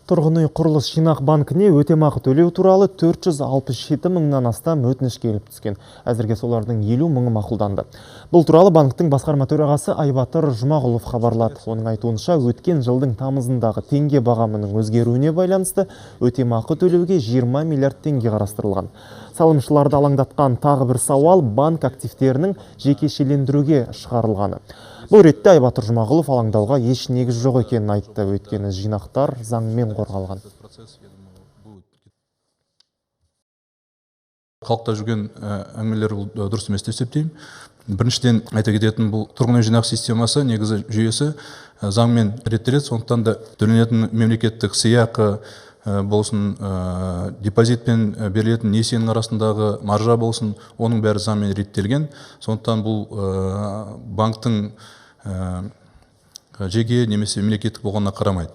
Тұрғын үй құрылыс жинақ банкіне өтемақы төлеу туралы 467 мыңнан астам өтініш келіп түскен. Әзірге солардың 50 мыңы мақұлданды. Бұл туралы банктың басқарма төрағасы Айбатыр Жұмағұлов хабарлады. Оның айтуынша, өткен жылдың тамызындағы теңге бағамының өзгеруіне байланысты өтемақы төлеуге 20 миллиард теңге қарастырылған. Салымшыларды алаңдатқан тағы бір сауал банк активтерінің жекешелендіруге шығарылғаны. Бұл ретте Айбатыр Жұмағұлов алаңдауға еш негіз жоқ екенін айтты, өйткені жинақтар заңмен қорғалған. Халықта жүрген әңгімелер дұрыс емес деп есептеймін. Біріншіден айта кететін, бұл тұрғын үй жинақ системасы, негізі жүйесі заңмен реттеледі, сондықтан да төленетін мемлекеттік сыйақы болсын, депозитпен берілетін несиенің арасындағы маржа болсын, оның бәрі заңмен реттелген. Сондықтан бұл банктың жеке немесе мемлекеттік болғанына қарамайды.